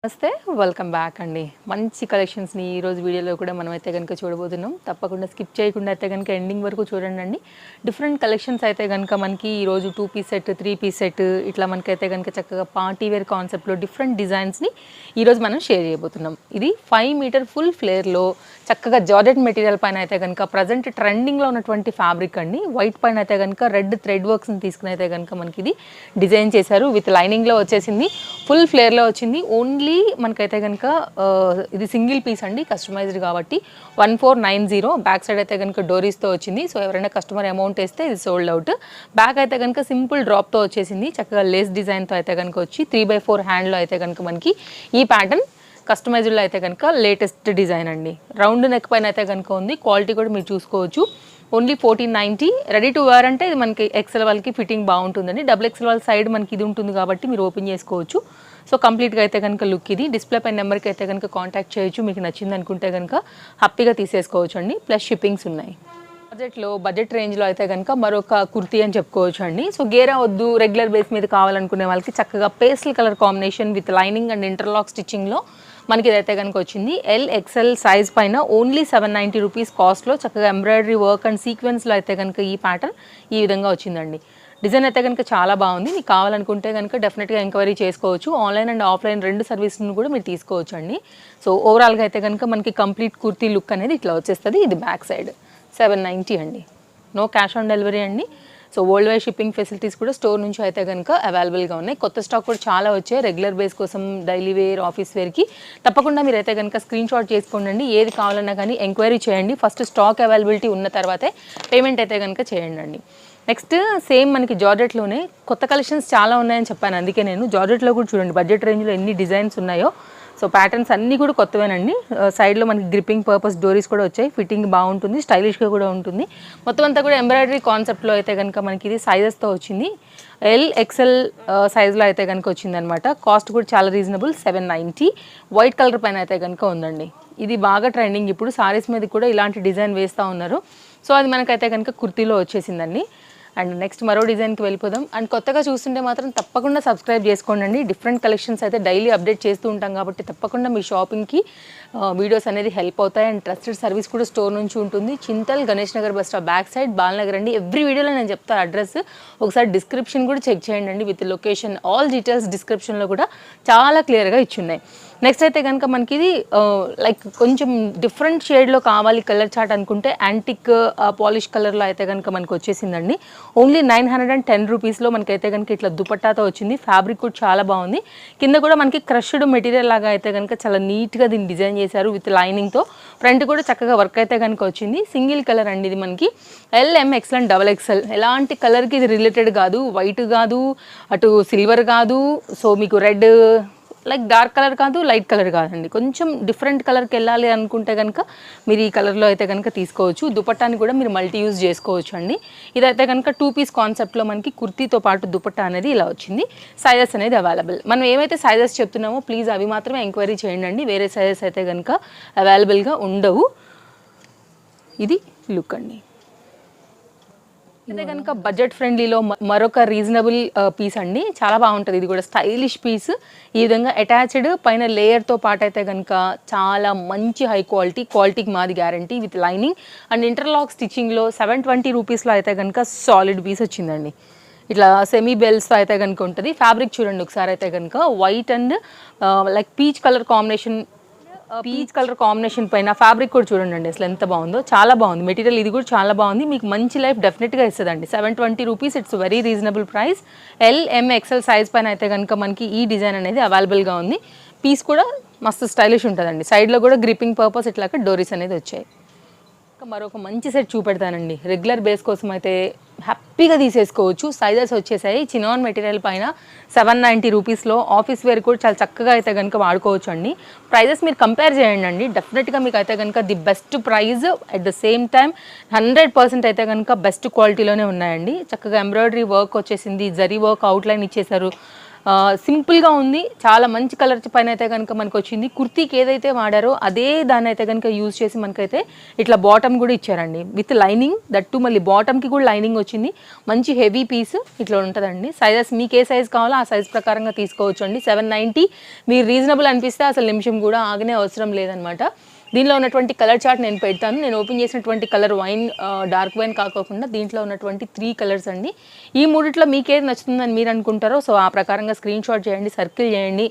నమస్తే welcome back అండి. మంచి కలెక్షన్స్ని ఈరోజు వీడియోలో కూడా మనమైతే కనుక చూడబోతున్నాం. తప్పకుండా స్కిప్ చేయకుండా అయితే కనుక ఎండింగ్ వరకు చూడండి. డిఫరెంట్ కలెక్షన్స్ అయితే కనుక మనకి ఈరోజు 2 పీస్ సెట్, 3 పీస్ సెట్ ఇట్లా మనకైతే కనుక చక్కగా పార్టీ వేర్ కాన్సెప్ట్లో డిఫరెంట్ డిజైన్స్ని ఈరోజు మనం షేర్ చేయబోతున్నాం. ఇది 5 మీటర్ ఫుల్ ఫ్లేర్లో చక్కగా జార్జెట్ మెటీరియల్ పైన అయితే కనుక ప్రజెంట్ ట్రెండింగ్లో ఉన్నటువంటి ఫ్యాబ్రిక్ అండి. వైట్ పైన అయితే కనుక రెడ్ థ్రెడ్ వర్క్స్ని తీసుకుని అయితే కనుక మనకి ఇది డిజైన్ చేశారు. విత్ లైనింగ్లో వచ్చేసింది, ఫుల్ ఫ్లేర్లో వచ్చింది. ఓన్లీ మనకైతే కనుక ఇది సింగిల్ పీస్ అండి, కస్టమైజ్డ్ కాబట్టి 1490. బ్యాక్ సైడ్ అయితే కనుక డోరీస్తో వచ్చింది. సో ఎవరైనా కస్టమర్ అమౌంట్ వేస్తే ఇది సోల్డ్ అవుట్. బ్యాక్ అయితే కనుక సింపుల్ డ్రాప్తో వచ్చేసింది, చక్కగా లేస్ డిజైన్తో అయితే కనుక వచ్చి 3/4 హ్యాండ్లో అయితే కనుక మనకి ఈ ప్యాటర్న్ కస్టమైజ్డ్లో అయితే కనుక లేటెస్ట్ డిజైన్ అండి. రౌండ్ నెక్ పైన అయితే కనుక ఉంది. క్వాలిటీ కూడా మీరు చూసుకోవచ్చు. ఓన్లీ 1490. రెడీ టు వేర్ అంటే ఇది మనకి ఎక్సెల్ వాళ్ళకి ఫిట్టింగ్ బాగుంటుందండి. డబుల్ ఎక్సెల్ వాళ్ళ సైడ్ మనకి ఇది ఉంటుంది కాబట్టి మీరు ఓపెన్ చేసుకోవచ్చు. సో కంప్లీట్గా అయితే కనుక లుక్ ఇది. డిస్ప్లే పైన నెంబర్కి అయితే కనుక కాంటాక్ట్ చేయొచ్చు. మీకు నచ్చింది అనుకుంటే కనుక హ్యాపీగా తీసేసుకోవచ్చు అండి. ప్లస్ షిప్పింగ్స్ ఉన్నాయి. బడ్జెట్ రేంజ్లో అయితే కనుక మరొక కుర్తీ అని చెప్పుకోవచ్చు అండి. సో గేరా వద్దు, రెగ్యులర్ బేస్ మీద కావాలనుకునే వాళ్ళకి చక్కగా pastel colour combination with lining and interlock స్టిచ్చింగ్లో మనకి ఇదైతే కనుక వచ్చింది. LXL సైజ్ పైన ఓన్లీ 790 రూపీస్ కాస్ట్లో చక్కగా ఎంబ్రాయిడరీ వర్క్ అండ్ సీక్వెన్స్లో అయితే కనుక ఈ ప్యాటర్న్ ఈ విధంగా వచ్చిందండి. డిజైన్ అయితే కనుక చాలా బాగుంది. మీకు కావాలనుకుంటే కనుక డెఫినెట్గా ఎంక్వైరీ చేసుకోవచ్చు. ఆన్లైన్ అండ్ ఆఫ్లైన్ రెండు సర్వీస్ను కూడా మీరు తీసుకోవచ్చు అండి. సో ఓవరాల్గా అయితే కనుక మనకి కంప్లీట్ కుర్తీ లుక్ అనేది ఇట్లా వచ్చేస్తుంది. ఇది బ్యాక్ సైడ్ 790 అండి. నో క్యాష్ ఆన్ డెలివరీ అండి. So world wide shipping facilities కూడా స్టోర్ నుంచి అయితే కనుక అవైలబుల్గా ఉన్నాయి. కొత్త స్టాక్ కూడా చాలా వచ్చాయి. రెగ్యులర్ బేస్ కోసం, డైలీ వేర్, ఆఫీస్ వేర్కి తప్పకుండా మీరు అయితే కనుక స్క్రీన్ షాట్ చేసుకోండి. ఏది కావాలన్నా కానీ ఎంక్వైరీ చేయండి. ఫస్ట్ స్టాక్ అవైలబిలిటీ ఉన్న తర్వాతే పేమెంట్ అయితే కనుక చేయండి. నెక్స్ట్ సేమ్ మనకి జార్జెట్లోనే కొత్త కలెక్షన్స్ చాలా ఉన్నాయని చెప్పాను. అందుకే నేను జార్జెట్లో కూడా చూడండి బడ్జెట్ రేంజ్లో ఎన్ని డిజైన్స్ ఉన్నాయో. సో ప్యాటర్న్స్ అన్నీ కూడా కొత్తవేనండి. సైడ్లో మనకి గ్రిప్పింగ్ పర్పస్ డోరీస్ కూడా వచ్చాయి. ఫిట్టింగ్ బాగుంటుంది, స్టైలిష్గా కూడా ఉంటుంది. మొత్తం అంతా కూడా ఎంబ్రాయిడరీ కాన్సెప్ట్లో అయితే కనుక మనకి ఇది సైజెస్తో వచ్చింది. LXL సైజ్లో అయితే కనుక వచ్చిందనమాట. కాస్ట్ కూడా చాలా రీజనబుల్, 790. వైట్ కలర్ పైన అయితే కనుక ఉందండి. ఇది బాగా ట్రెండింగ్ ఇప్పుడు. సారీస్ మీద కూడా ఇలాంటి డిజైన్ వేస్తూ ఉన్నారు. సో అది మనకైతే కనుక కుర్తీలో వచ్చేసిందండి. అండ్ నెక్స్ట్ మరో డిజైన్కి వెళ్ళిపోదాం. అండ్ కొత్తగా చూస్తుంటే మాత్రం తప్పకుండా సబ్స్క్రైబ్ చేసుకోండి. డిఫరెంట్ కలెక్షన్స్ అయితే డైలీ అప్డేట్ చేస్తూ ఉంటాం కాబట్టి తప్పకుండా మీ షాపింగ్కి వీడియోస్ అనేది హెల్ప్ అవుతాయి. అండ్ ట్రస్టెడ్ సర్వీస్ కూడా స్టోర్ నుంచి ఉంటుంది. Chintal Ganesh Nagar bus stop back side Balanagar అండి. ఎవ్రీ వీడియోలో నేను చెప్తాను అడ్రస్. ఒకసారి డిస్క్రిప్షన్ కూడా చెక్ చేయండి విత్ లొకేషన్, ఆల్ డీటెయిల్స్ డిస్క్రిప్షన్లో కూడా చాలా క్లియర్గా ఇచ్చున్నాయి. నెక్స్ట్ అయితే కనుక మనకి ఇది లైక్ కొంచెం డిఫరెంట్ షేడ్లో కావాలి కలర్ చార్ట్ అనుకుంటే యాంటిక్ పాలిష్ కలర్లో అయితే కనుక మనకు వచ్చేసిందండి. ఓన్లీ 910 రూపీస్లో మనకైతే కనుక ఇట్లా దుపట్టాతో వచ్చింది. ఫ్యాబ్రిక్ కూడా చాలా బాగుంది. కింద కూడా మనకి క్రష్డ్ మెటీరియల్ లాగా అయితే కనుక చాలా నీట్గా దీన్ని డిజైన్ చేశారు విత్ లైనింగ్తో. ఫ్రంట్ కూడా చక్కగా వర్క్ అయితే కనుక వచ్చింది. సింగిల్ కలర్ అండి ఇది మనకి. LMXL అండ్ XXL ఎలాంటి కలర్కి ఇది రిలేటెడ్ కాదు. వైట్ కాదు, అటు సిల్వర్ కాదు, సో మీకు రెడ్ లైక్ డార్క్ కలర్ కాదు, లైట్ కలర్ కాదండి. కొంచెం డిఫరెంట్ కలర్కి వెళ్ళాలి అనుకుంటే కనుక మీరు ఈ కలర్లో అయితే కనుక తీసుకోవచ్చు. దుపట్టాని కూడా మీరు మల్టీ యూజ్ చేసుకోవచ్చు అండి. ఇదైతే కనుక 2 పీస్ కాన్సెప్ట్లో మనకి కుర్తీతో పాటు దుపట్టా అనేది ఇలా వచ్చింది. సైజెస్ అనేది అవైలబుల్. మనం ఏమైతే సైజెస్ చెప్తున్నామో ప్లీజ్ అవి మాత్రమే ఎంక్వైరీ చేయండి. వేరే సైజెస్ అయితే కనుక అవైలబుల్గా ఉండవు. ఇది లుక్ అండి. అయితే కనుక బడ్జెట్ ఫ్రెండ్లీలో మరొక రీజనబుల్ పీస్ అండి. చాలా బాగుంటుంది. ఇది కూడా స్టైలిష్ పీస్. ఈ విధంగా అటాచ్డ్ పైన లేయర్తో పాటు అయితే కనుక చాలా మంచి హై క్వాలిటీకి మాది guarantee with lining and interlock స్టిచ్చింగ్లో 720 రూపీస్లో అయితే కనుక సాలిడ్ పీస్ వచ్చిందండి. ఇట్లా సెమీ బెల్స్తో అయితే కనుక ఉంటుంది. ఫ్యాబ్రిక్ చూడండి ఒకసారి అయితే కనుక white and like peach colour combination పైన ఫ్యాబ్రిక్ కూడా చూడండి అసలు ఎంత బాగుందో. చాలా బాగుంది మెటీరియల్. ఇది కూడా చాలా బాగుంది. మీకు మంచి లైఫ్ డెఫినెట్గా ఇస్తుందండి. 720 rupees. It's very reasonable price. LMXL size పైన అయితే కనుక మనకి ఈ డిజైన్ అనేది అవైలబుల్గా ఉంది. పీస్ కూడా మస్తు స్టైలిష్ ఉంటుందండి. సైడ్లో కూడా గ్రిప్పింగ్ పర్పస్ ఇట్లా డోరీస్ అనేది వచ్చాయి. మరొక మంచి సెట్ చూపెడతానండి. రెగ్యులర్ బేస్ కోసం అయితే హ్యాపీగా తీసేసుకోవచ్చు. సైజెస్ వచ్చేసాయి. చినాన్ మెటీరియల్ పైన 790 రూపీస్లో ఆఫీస్ వేర్ కూడా చాలా చక్కగా అయితే కనుక వాడుకోవచ్చు అండి. ప్రైజెస్ మీరు కంపేర్ చేయండి అండి. డెఫినెట్గా మీకు అయితే కనుక the best prize at the same time 100% అయితే కనుక బెస్ట్ క్వాలిటీలోనే ఉన్నాయండి. చక్కగా ఎంబ్రాయిడరీ వర్క్ వచ్చేసింది, జరీ వర్క్ అవుట్లైన్ ఇచ్చేసారు. సింపుల్గా ఉంది, చాలా మంచి కలర్ పైన అయితే కనుక మనకు వచ్చింది. కుర్తీకి ఏదైతే వాడారో అదే దాన్ని అయితే కనుక యూజ్ చేసి మనకైతే ఇట్లా బాటమ్ కూడా ఇచ్చారండి విత్ లైనింగ్. దట్టు మళ్ళీ బాటమ్కి కూడా లైనింగ్ వచ్చింది. మంచి హెవీ పీస్ ఇట్లా ఉంటుందండి. సైజెస్ మీకు ఏ సైజ్ కావాలో ఆ సైజ్ ప్రకారంగా తీసుకోవచ్చు అండి. 790 మీరు రీజనబుల్ అనిపిస్తే అసలు నిమిషం కూడా ఆగనే అవసరం లేదనమాట. దీనిలో ఉన్నటువంటి కలర్ చార్ట్ నేను పెడతాను. నేను ఓపెన్ చేసినటువంటి కలర్ వైన్, డార్క్ వైన్ కాకుండా దీంట్లో ఉన్నటువంటి 3 కలర్స్ అండి. ఈ మూడిట్లో మీకు ఏది నచ్చుతుందని మీరు అనుకుంటారో సో ఆ ప్రకారంగా స్క్రీన్ షాట్ చేయండి, సర్కిల్ చేయండి,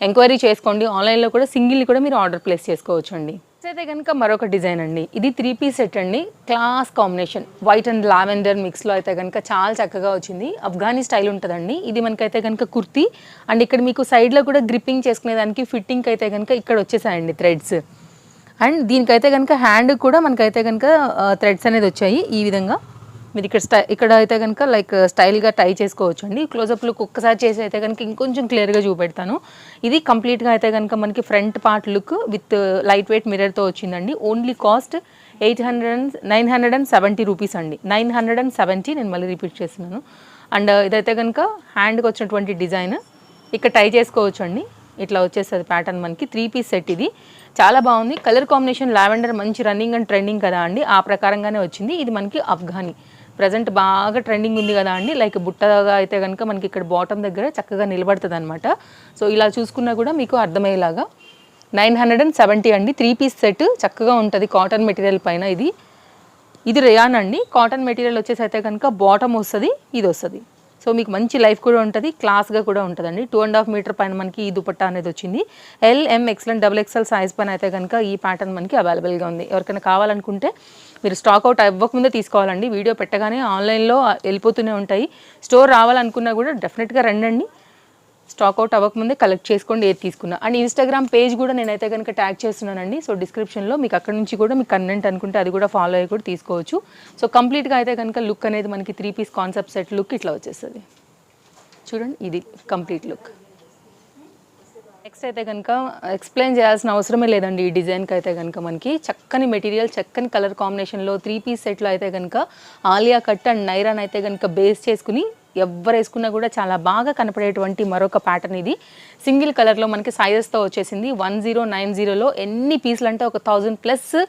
ఎంక్వైరీ చేసుకోండి. ఆన్లైన్లో కూడా సింగిల్ కూడా మీరు ఆర్డర్ ప్లేస్ చేసుకోవచ్చు అండి. అయితే కనుక మరొక డిజైన్ అండి. ఇది 3 పీస్ సెట్ అండి. Class combination white and lavender మిక్స్లో అయితే కనుక చాలా చక్కగా వచ్చింది. అఫ్ఘానీ స్టైల్ ఉంటుందండి. ఇది మనకైతే కనుక కుర్తీ అండ్ ఇక్కడ మీకు సైడ్లో కూడా గ్రిప్పింగ్ చేసుకునేదానికి ఫిట్టింగ్ అయితే కనుక ఇక్కడ వచ్చేసాయండి థ్రెడ్స్. అండ్ దీనికైతే కనుక హ్యాండ్ కూడా మనకైతే కనుక థ్రెడ్స్ అనేది వచ్చాయి. ఈ విధంగా మీరు ఇక్కడ అయితే కనుక లైక్ స్టైల్గా టై చేసుకోవచ్చు అండి. క్లోజప్ లుక్ ఒక్కసారి చేసి అయితే కనుక ఇంకొంచెం క్లియర్గా చూపెడతాను. ఇది కంప్లీట్గా అయితే కనుక మనకి front part look with light weight మిర్రర్తో వచ్చిందండి. ఓన్లీ కాస్ట్ 970 రూపీస్ అండి. 970. నేను మళ్ళీ రిపీట్ చేస్తున్నాను. అండ్ ఇదైతే కనుక హ్యాండ్కి వచ్చినటువంటి డిజైన్ ఇక్కడ టై చేసుకోవచ్చు అండి. ఇట్లా వచ్చేస్తుంది ప్యాటర్న్. మనకి 3 పీస్ సెట్ ఇది. చాలా బాగుంది. కలర్ కాంబినేషన్ లావెండర్ మంచి రన్నింగ్ అండ్ ట్రెండింగ్ కదా అండి, ఆ ప్రకారంగానే వచ్చింది. ఇది మనకి అఫ్ఘానీ ప్రజెంట్ బాగా ట్రెండింగ్ ఉంది కదా అండి. లైక్ బుట్టగా అయితే కనుక మనకి ఇక్కడ బాటమ్ దగ్గర చక్కగా నిలబడుతుంది అనమాట. సో ఇలా చూసుకున్నా కూడా మీకు అర్థమయ్యేలాగా 970 అండి. 3 పీస్ సెట్ చక్కగా ఉంటుంది కాటన్ మెటీరియల్ పైన. ఇది రేయాన్ అండి. కాటన్ మెటీరియల్ వచ్చేసి అయితే కనుక బాటమ్ వస్తుంది, ఇది వస్తుంది. సో మీకు మంచి లైఫ్ కూడా ఉంటుంది, క్లాస్గా కూడా ఉంటుందండి. 2.5 మీటర్ పైన మనకి ఈ దుపట్టా అనేది వచ్చింది. LM XL XXL సైజ్ పైన అయితే కనుక ఈ ప్యాటర్న్ మనకి అవైలబుల్గా ఉంది. ఎవరికైనా కావాలనుకుంటే మీరు స్టాక్ అవుట్ అవ్వకముందే తీసుకోవాలండి. వీడియో పెట్టగానే ఆన్లైన్లో వెళ్ళిపోతూనే ఉంటాయి. స్టోర్ రావాలనుకున్నా కూడా డెఫినెట్గా రండి. స్టాక్ అవుట్ అవ్వకముందే కలెక్ట్ చేసుకోండి ఏది తీసుకున్నా. అండ్ ఇన్స్టాగ్రామ్ పేజ్ కూడా నేనైతే కనుక ట్యాగ్ చేస్తున్నానండి. సో డిస్క్రిప్షన్లో మీకు అక్కడ నుంచి కూడా మీకు కన్వెంట్ అనుకుంటే అది కూడా ఫాలో అయ్యి కూడా తీసుకోవచ్చు. సో కంప్లీట్గా అయితే కనుక లుక్ అనేది మనకి 3 పీస్ కాన్సెప్ట్ సెట్ లుక్ ఇట్లా వచ్చేస్తుంది. చూడండి ఇది కంప్లీట్ లుక్. నెక్స్ట్ అయితే కనుక ఎక్స్ప్లెయిన్ చేయాల్సిన అవసరమే లేదండి. ఈ డిజైన్కి అయితే కనుక మనకి చక్కని మెటీరియల్, చక్కని కలర్ కాంబినేషన్లో 3 పీస్ సెట్లో అయితే కనుక ఆలియా కట్ అండ్ నైరాన్ అయితే కనుక బేస్ చేసుకుని ఎవరు వేసుకున్నా కూడా చాలా బాగా కనపడేటువంటి మరొక ప్యాటర్న్ ఇది. సింగిల్ కలర్లో మనకి సైజెస్తో వచ్చేసింది. 1090లో ఎన్ని పీసులు అంటే ఒక 1000+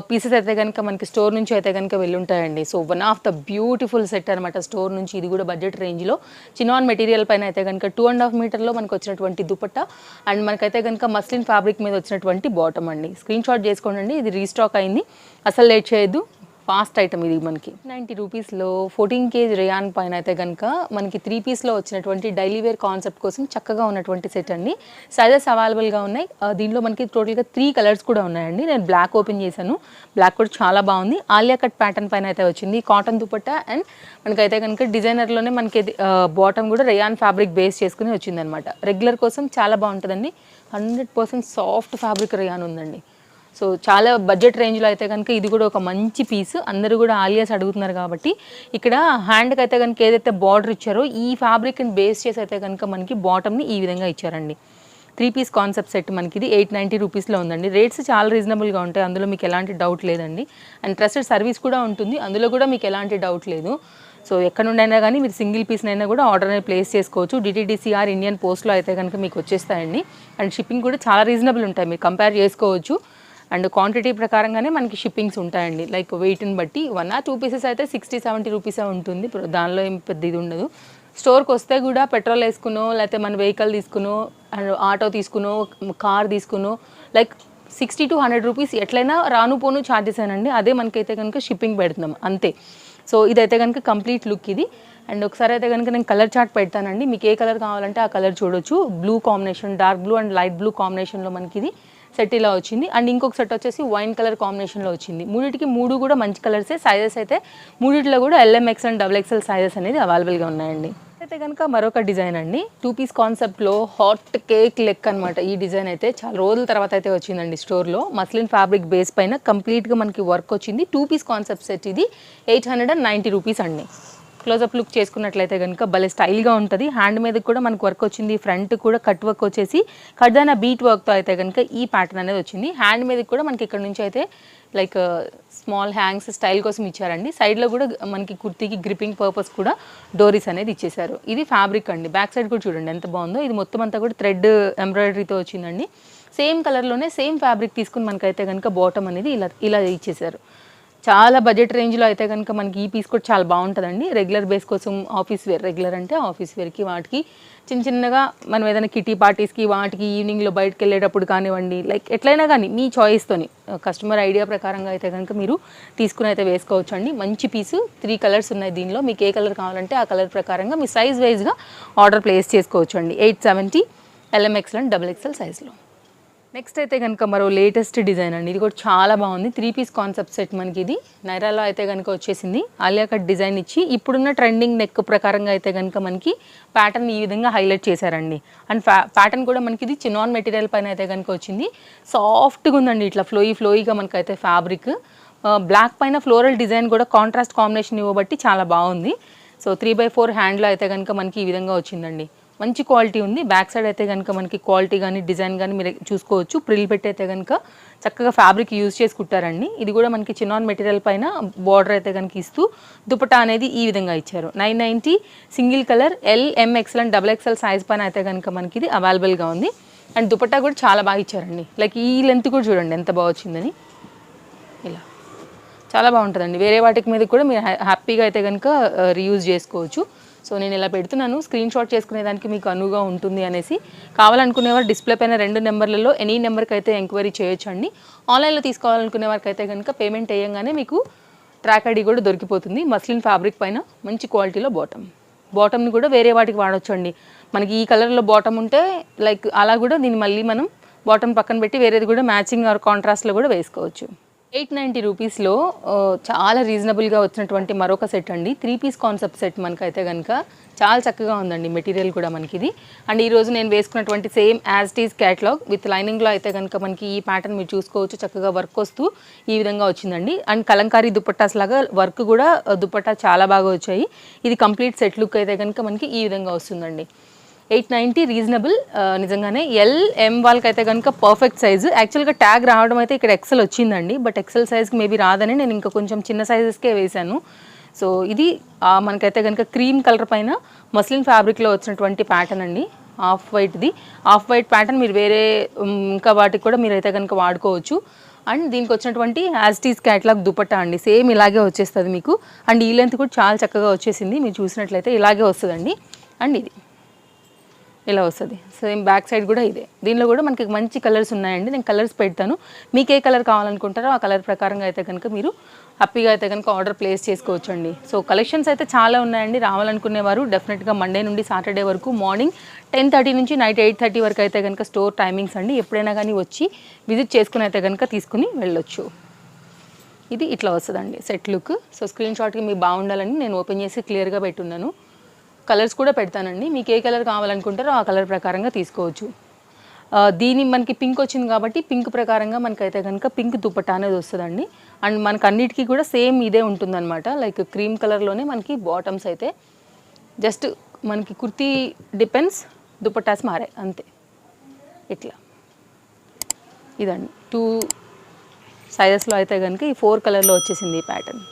పీసెస్ అయితే కనుక మనకి స్టోర్ నుంచి అయితే కనుక వెళ్ళుంటాయండి. So one of the beautiful set అనమాట స్టోర్ నుంచి. ఇది కూడా బడ్జెట్ రేంజ్లో చినాన్ మెటీరియల్ పైన అయితే కనుక 2.5 మీటర్లో మనకు వచ్చినటువంటి దుపట్టా అండ్ మనకైతే కనుక మస్లిన్ ఫ్యాబ్రిక్ మీద వచ్చినటువంటి బాటమ్ అండి. స్క్రీన్ షాట్ చేసుకోండి. ఇది రీస్టాక్ అయింది, అసలు లేట్ చేయొద్దు. ఫాస్ట్ ఐటమ్ ఇది. మనకి 90 రూపీస్లో 14 kg రేయాన్ పైన అయితే కనుక మనకి 3 పీస్లో వచ్చినటువంటి డైలీ వేర్ కాన్సెప్ట్ కోసం చక్కగా ఉన్నటువంటి సెట్ అండి. సైజెస్ అవైలబుల్గా ఉన్నాయి. దీనిలో మనకి టోటల్గా 3 కలర్స్ కూడా ఉన్నాయండి. నేను బ్లాక్ ఓపెన్ చేశాను. బ్లాక్ కూడా చాలా బాగుంది. ఆలియా కట్ ప్యాటర్న్ పైన అయితే వచ్చింది. కాటన్ దుపట్టా అండ్ మనకైతే కనుక డిజైనర్లోనే మనకి బాటమ్ కూడా రేయాన్ ఫ్యాబ్రిక్ బేస్ చేసుకుని వచ్చిందనమాట. రెగ్యులర్ కోసం చాలా బాగుంటుందండి. 100% సాఫ్ట్ ఫ్యాబ్రిక్ రేయాన్ ఉందండి. సో చాలా బడ్జెట్ రేంజ్లో అయితే కనుక ఇది కూడా ఒక మంచి పీస్. అందరూ కూడా ఆలియాస్ అడుగుతున్నారు కాబట్టి ఇక్కడ హ్యాండ్కి అయితే కనుక ఏదైతే బార్డర్ ఇచ్చారో ఈ ఫ్యాబ్రిక్ని బేస్ చేసి అయితే కనుక మనకి బాటమ్ని ఈ విధంగా ఇచ్చారండి. 3 పీస్ కాన్సెప్ట్ సెట్ మనకి ఇది 890 రూపీస్లో ఉందండి. రేట్స్ చాలా రీజనబుల్గా ఉంటాయి, అందులో మీకు ఎలాంటి డౌట్ లేదండి. అండ్ ట్రస్టెడ్ సర్వీస్ కూడా ఉంటుంది, అందులో కూడా మీకు ఎలాంటి డౌట్ లేదు. సో ఎక్కడ నుండైనా కానీ మీరు సింగిల్ పీస్నైనా కూడా ఆర్డర్ అనేది ప్లేస్ చేసుకోవచ్చు. DTDCR ఇండియన్ పోస్ట్లో అయితే కనుక మీకు వచ్చేస్తాయండి. అండ్ షిప్పింగ్ కూడా చాలా రీజనబుల్ ఉంటాయి, మీరు కంపేర్ చేసుకోవచ్చు. అండ్ క్వాంటిటీ ప్రకారంగానే మనకి షిప్పింగ్స్ ఉంటాయండి. లైక్ వెయిట్ని బట్టి 1 or 2 పీసెస్ అయితే 60-70 రూపీసే ఉంటుంది. దానిలో ఏం పెద్ద ఇది ఉండదు. స్టోర్కి వస్తే కూడా పెట్రోల్ వేసుకునో లేకపోతే మన వెహికల్ తీసుకునో ఆటో తీసుకునో కార్ తీసుకునో లైక్ 60 to 100 రూపీస్ ఎట్లయినా రాను పోను ఛార్జెస్ ఏనండి. అదే మనకైతే కనుక షిప్పింగ్ పెడుతున్నాం అంతే. సో ఇదైతే కనుక కంప్లీట్ లుక్ ఇది. అండ్ ఒకసారి అయితే కనుక నేను కలర్ చార్ట్ పెడతానండి. మీకు ఏ కలర్ కావాలంటే ఆ కలర్ చూడొచ్చు. Blue combination, dark blue and light blue కాంబినేషన్లో మనకి ఇది సెట్ ఇలా వచ్చింది. అండ్ ఇంకొక సెట్ వచ్చేసి వైన్ కలర్ కాంబినేషన్లో వచ్చింది. మూడింటికి 3 కూడా మంచి కలర్సే. సైజెస్ అయితే మూడింటిలో కూడా LM XL and XXL sizes అనేది అవైలబుల్గా ఉన్నాయండి. అయితే కనుక మరొక డిజైన్ అండి. 2 పీస్ కాన్సెప్ట్లో హాట్ కేక్ లెక్ అనమాట. ఈ డిజైన్ అయితే చాలా రోజుల తర్వాత అయితే వచ్చిందండి స్టోర్లో. మస్లిన్ ఫ్యాబ్రిక్ బేస్ పైన కంప్లీట్గా మనకి వర్క్ వచ్చింది. 2 పీస్ కాన్సెప్ట్ సెట్ ఇది 890 రూపీస్ అండి. క్లోజప్ లుక్ చేసుకున్నట్లయితే కనుక భలే స్టైల్గా ఉంటుంది. హ్యాండ్ మీద కూడా మనకు వర్క్ వచ్చింది, ఫ్రంట్ కూడా కట్ వర్క్ వచ్చేసి కడ్దానా బీట్ వర్క్తో అయితే కనుక ఈ ప్యాటర్న్ అనేది వచ్చింది. హ్యాండ్ మీద కూడా మనకి ఇక్కడ నుంచి అయితే లైక్ స్మాల్ హ్యాంగ్స్ స్టైల్ కోసం ఇచ్చారండి. సైడ్లో కూడా మనకి కుర్తీకి గ్రిప్పింగ్ పర్పస్ కూడా డోరీస్ అనేది ఇచ్చేసారు. ఇది ఫ్యాబ్రిక్ అండి. బ్యాక్ సైడ్ కూడా చూడండి ఎంత బాగుందో. ఇది మొత్తం అంతా కూడా థ్రెడ్ ఎంబ్రాయిడరీతో వచ్చిందండి. సేమ్ కలర్లోనే సేమ్ ఫ్యాబ్రిక్ తీసుకుని మనకైతే కనుక బాటమ్ అనేది ఇలా ఇచ్చేసారు. చాలా బడ్జెట్ రేంజ్లో అయితే కనుక మనకి ఈ పీస్ కూడా చాలా బాగుంటుందండి. రెగ్యులర్ బేస్ కోసం ఆఫీస్ వేర్, రెగ్యులర్ అంటే ఆఫీస్ వేర్కి వాటికి చిన్నగా మనం ఏదైనా కిటీ పార్టీస్కి వాటికి ఈవినింగ్లో బయటకు వెళ్ళేటప్పుడు కానివ్వండి, లైక్ ఎట్లయినా కానీ మీ చాయిస్తోని కస్టమర్ ఐడియా ప్రకారంగా అయితే కనుక మీరు తీసుకుని అయితే వేసుకోవచ్చు అండి. మంచి పీసు, 3 కలర్స్ ఉన్నాయి దీనిలో. మీకు ఏ కలర్ కావాలంటే ఆ కలర్ ప్రకారంగా మీ సైజ్ వైజ్గా ఆర్డర్ ప్లేస్ చేసుకోవచ్చు అండి. 870 LMXL అండ్ XXL సైజ్లో. నెక్స్ట్ అయితే కనుక మరో లేటెస్ట్ డిజైన్ అండి. ఇది కూడా చాలా బాగుంది. 3 పీస్ కాన్సెప్ట్ సెట్ మనకి ఇది నైరాలో అయితే కనుక వచ్చేసింది. ఆలియా కట్ డిజైన్ ఇచ్చి ఇప్పుడున్న ట్రెండింగ్ నెక్ ప్రకారంగా అయితే కనుక మనకి ప్యాటర్న్ ఈ విధంగా హైలైట్ చేశారండి. అండ్ ప్యాటర్న్ కూడా మనకి ఇది చినాన్ మెటీరియల్ పైన అయితే కనుక వచ్చింది. సాఫ్ట్గా ఉందండి, ఇట్లా ఫ్లోయిగా మనకైతే ఫ్యాబ్రిక్. బ్లాక్ పైన ఫ్లోరల్ డిజైన్ కూడా కాంట్రాస్ట్ కాంబినేషన్ ఇవ్వబట్టి చాలా బాగుంది. సో 3/4 హ్యాండ్లో అయితే కనుక మనకి ఈ విధంగా వచ్చిందండి. మంచి క్వాలిటీ ఉంది. బ్యాక్ సైడ్ అయితే కనుక మనకి క్వాలిటీ కానీ డిజైన్ కానీ మీరు చూసుకోవచ్చు. ప్రిల్ పెట్టి అయితే కనుక చక్కగా ఫ్యాబ్రిక్ యూజ్ చేసి కుట్టారండి. ఇది కూడా మనకి చినాన్ మెటీరియల్ పైన బార్డర్ అయితే కనుక ఇస్తూ దుపట్టా అనేది ఈ విధంగా ఇచ్చారు. 990 single colour LMXL and XXL size పైన అయితే కనుక మనకి ఇది అవైలబుల్గా ఉంది. అండ్ దుపట్టా కూడా చాలా బాగా ఇచ్చారండి. లైక్ ఈ లెంత్ కూడా చూడండి ఎంత బాగా వచ్చిందని. ఇలా చాలా బాగుంటుందండి. వేరే వాటికి మీద కూడా మీరు హ్యాపీగా అయితే కనుక రీయూజ్ చేసుకోవచ్చు. సో నేను ఇలా పెడుతున్నాను, స్క్రీన్ షాట్ చేసుకునేదానికి మీకు అనువుగా ఉంటుంది అనేసి. కావాలనుకునేవారు డిస్ప్లే పైన 2 నెంబర్లలో ఎనీ నెంబర్కి అయితే ఎంక్వైరీ చేయొచ్చు అండి. ఆన్లైన్లో తీసుకోవాలనుకునే వారికి అయితే కనుక పేమెంట్ వేయంగానే మీకు ట్రాక్ ఐడి కూడా దొరికిపోతుంది. మస్లిన్ ఫ్యాబ్రిక్ పైన మంచి క్వాలిటీలో బాటమ్ని కూడా వేరే వాటికి వాడచ్చు అండి. మనకి ఈ కలర్లో బాటమ్ ఉంటే లైక్ అలా కూడా దీన్ని మళ్ళీ మనం బాటమ్ పక్కన పెట్టి వేరేది కూడా మ్యాచింగ్ ఆర్ కాంట్రాస్ట్లో కూడా వేసుకోవచ్చు. 890 రూపీస్లో చాలా రీజనబుల్గా వచ్చినటువంటి మరొక సెట్ అండి. 3 పీస్ కాన్సెప్ట్ సెట్ మనకైతే కనుక చాలా చక్కగా ఉందండి. మెటీరియల్ కూడా మనకి ఇది. అండ్ ఈరోజు నేను వేసుకున్నటువంటి same as these catalogue with లైనింగ్లో అయితే కనుక మనకి ఈ ప్యాటర్న్ మీరు చూసుకోవచ్చు. చక్కగా వర్క్ వస్తూ ఈ విధంగా వచ్చిందండి. అండ్ కలంకారీ దుపట్టాస్ లాగా వర్క్ కూడా దుపట్టా చాలా బాగా వచ్చాయి. ఇది కంప్లీట్ సెట్ లుక్ అయితే కనుక మనకి ఈ విధంగా వస్తుందండి. 890 రీజనబుల్ నిజంగానే. LM వాళ్ళకి అయితే కనుక పర్ఫెక్ట్ సైజు. యాక్చువల్గా ట్యాగ్ రావడం అయితే ఇక్కడ XL వచ్చిందండి, బట్ XL సైజ్కి మేబీ రాదని నేను ఇంకా కొంచెం చిన్న సైజెస్కే వేశాను. సో ఇది మనకైతే కనుక క్రీమ్ కలర్ పైన మస్లిన్ ఫ్యాబ్రిక్లో వచ్చినటువంటి ప్యాటర్న్ అండి. ఆఫ్ వైట్ ప్యాటర్న్ మీరు వేరే ఇంకా వాటికి కూడా మీరైతే కనుక వాడుకోవచ్చు. అండ్ దీనికి వచ్చినటువంటి యాజ్ టీజ్ క్యాటలాగ్ దుపట్టా అండి. సేమ్ ఇలాగే వచ్చేస్తుంది మీకు. అండ్ ఈ లెంత్ కూడా చాలా చక్కగా వచ్చేసింది. మీరు చూసినట్లయితే ఇలాగే వస్తుందండి. అండ్ ఇది ఇలా వస్తుంది. సేమ్ బ్యాక్ సైడ్ కూడా ఇదే. దీనిలో కూడా మనకి మంచి కలర్స్ ఉన్నాయండి. నేను కలర్స్ పెడతాను. మీకు ఏ కలర్ కావాలనుకుంటారో ఆ కలర్ ప్రకారంగా అయితే కనుక మీరు హ్యాపీగా అయితే కనుక ఆర్డర్ ప్లేస్ చేసుకోవచ్చు అండి. సో కలెక్షన్స్ అయితే చాలా ఉన్నాయండి. రావాలనుకునేవారు డెఫినెట్గా మండే నుండి సాటర్డే వరకు మార్నింగ్ 10:30 నుంచి నైట్ 8:30 వరకు అయితే కనుక స్టోర్ టైమింగ్స్ అండి. ఎప్పుడైనా కానీ వచ్చి విజిట్ చేసుకుని అయితే కనుక తీసుకుని వెళ్ళొచ్చు. ఇది ఇట్లా వస్తుందండి సెట్ లుక్. సో స్క్రీన్ షాట్కి మీకు బాగుండాలని నేను ఓపెన్ చేసి క్లియర్గా పెట్టున్నాను. కలర్స్ కూడా పెడతానండి. మీకు ఏ కలర్ కావాలనుకుంటారో ఆ కలర్ ప్రకారంగా తీసుకోవచ్చు. దీని మనకి పింక్ వచ్చింది కాబట్టి పింక్ ప్రకారంగా మనకైతే కనుక పింక్ దుపట్టా అనేది వస్తుందండి. అండ్ మనకు అన్నిటికీ కూడా సేమ్ ఇదే ఉంటుందన్నమాట. లైక్ క్రీమ్ కలర్లోనే మనకి బాటమ్స్ అయితే జస్ట్ మనకి కుర్తీ డిపెండ్స్, దుపట్టాస్ మారాయి అంతే. ఇట్లా ఇదండి 2 సైజెస్లో అయితే కనుక ఈ 4 కలర్లో వచ్చేసింది ఈ ప్యాటర్న్.